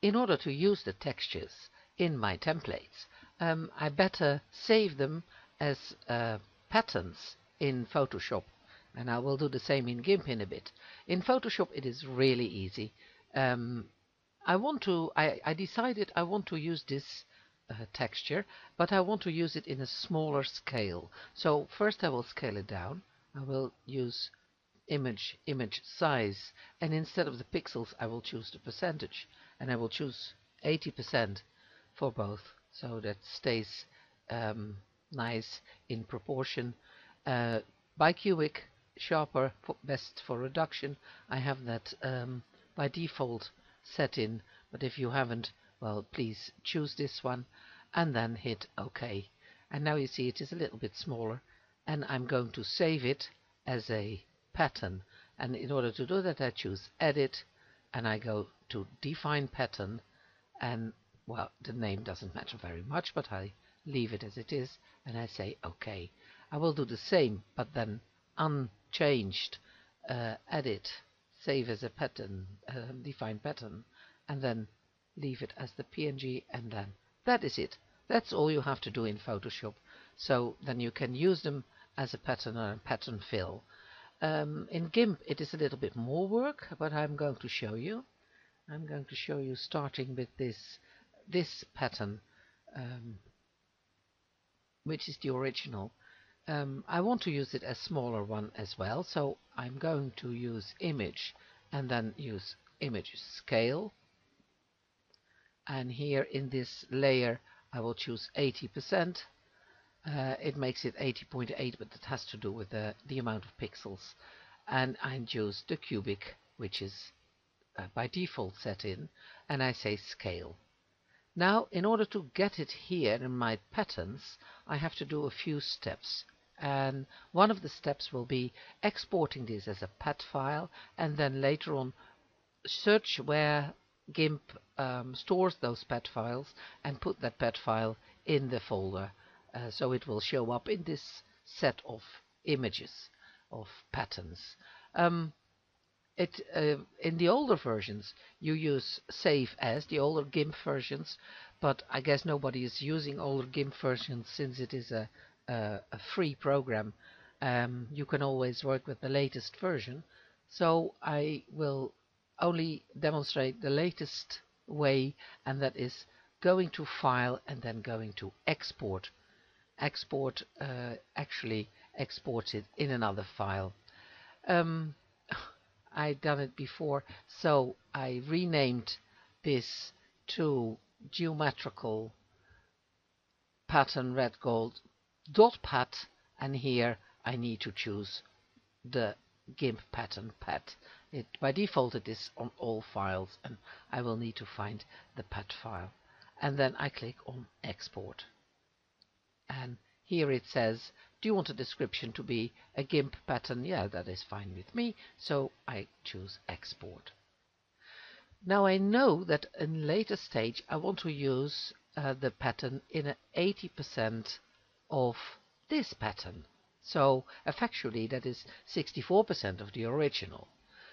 in order to use the textures in my templates, I better save them as patterns in Photoshop, and I will do the same in GIMP in a bit. In Photoshop it is really easy. I decided I want to use this texture, but I want to use it in a smaller scale. So first I will scale it down. I will use image size, and instead of the pixels I will choose the percentage, and I will choose 80% for both, so that stays nice in proportion. Bicubic sharper, best for reduction. I have that by default set in, but if you haven't, well, please choose this one and then hit OK. And now you see it is a little bit smaller, and I'm going to save it as a pattern. And in order to do that, I choose Edit and I go to Define Pattern, and well, the name doesn't matter very much, but I leave it as it is and I say OK. I will do the same, but then unchanged. Edit, save as a pattern, define pattern, and then leave it as the PNG, and then that is it. That's all you have to do in Photoshop. So then you can use them as a pattern or a pattern fill. In GIMP it is a little bit more work, but I'm going to show you. I'm going to show you starting with this pattern, which is the original. I want to use it as smaller one as well, so I'm going to use image and then use image scale, and here in this layer I will choose 80%. It makes it 80.8, but it has to do with the amount of pixels, and I choose the cubic, which is by default set in, and I say scale. Now in order to get it here in my patterns, I have to do a few steps, and one of the steps will be exporting this as a PAT file, and then later on search where GIMP stores those PAT files and put that PAT file in the folder, so it will show up in this set of images of patterns. In the older versions you use save as, the older GIMP versions, but I guess nobody is using older GIMP versions since it is a free program. You can always work with the latest version, so I will only demonstrate the latest way, and that is going to File and then going to Export. Export actually exports it in another file. I've done it before, so I renamed this to geometrical pattern red gold dot pat, and here I need to choose the GIMP pattern pat. By default it is on all files, and I will need to find the pat file, and then I click on export, and here it says, do you want a description to be a GIMP pattern? Yeah, that is fine with me, so I choose export. Now I know that in a later stage I want to use the pattern in 80% of this pattern. So factually that is 64% of the original.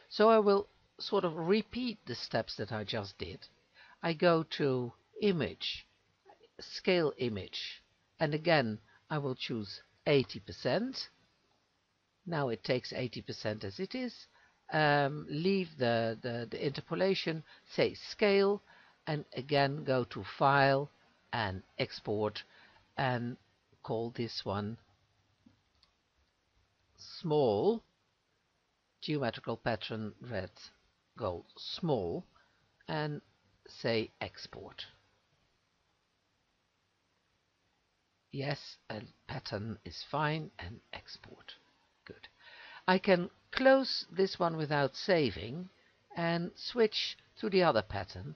So I will sort of repeat the steps that I just did. I go to Image, Scale Image, and again I will choose 80%. Now it takes 80% as it is. Leave the interpolation, say Scale, and again go to File and Export, and call this one Small Geometrical Pattern Red Gold Small, and say Export. Yes, a pattern is fine, and export. Good. I can close this one without saving and switch to the other pattern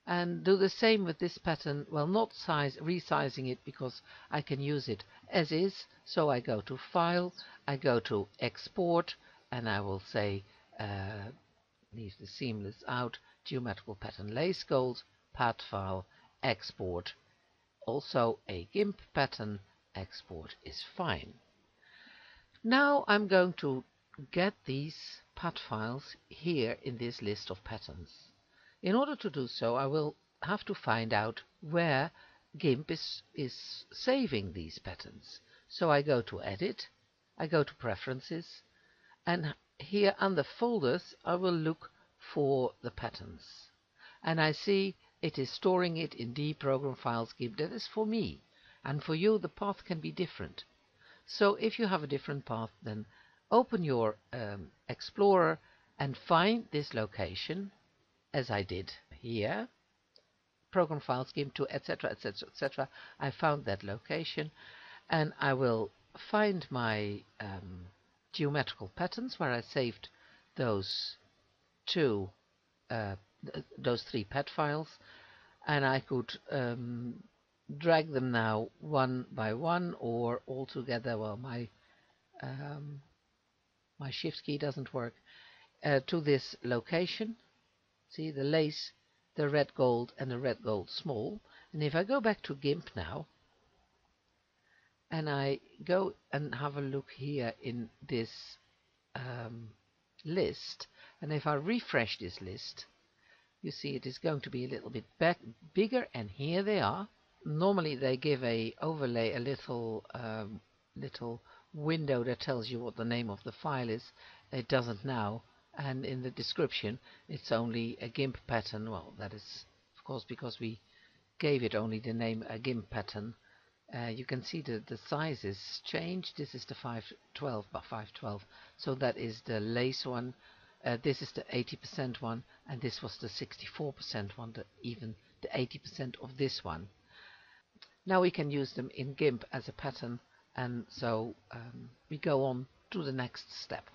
and do the same with this pattern. Well, not resizing it, because I can use it as is. So I go to File, I go to Export, and I will say leave the seamless out, geometrical pattern lace gold, pat file, export. Also a GIMP pattern, export is fine. Now I'm going to get these pat files here in this list of patterns. In order to do so, I will have to find out where GIMP is saving these patterns. So I go to Edit, I go to Preferences, and here under Folders I will look for the patterns. And I see it is storing it in D program files GIMP. That is for me. And for you the path can be different. So if you have a different path, then open your Explorer and find this location, as I did here, program files, GIMP 2, etc., etc., etc. I found that location, and I will find my geometrical patterns where I saved those those 3 pet files, and I could drag them now one by one or all together. Well, my shift key doesn't work, to this location. See the lace, the red gold, and the red gold small. And if I go back to GIMP now, and I go and have a look here in this list, and if I refresh this list, you see it is going to be a little bit bigger, and here they are. Normally they give a overlay, a little window that tells you what the name of the file is. It doesn't now, and in the description it's only a GIMP pattern. Well, that is of course because we gave it only the name a GIMP pattern. You can see the sizes changed. This is the 512 by 512, so that is the lace one. This is the 80% one, and this was the 64% one, even the 80% of this one. Now we can use them in GIMP as a pattern, and so we go on to the next step.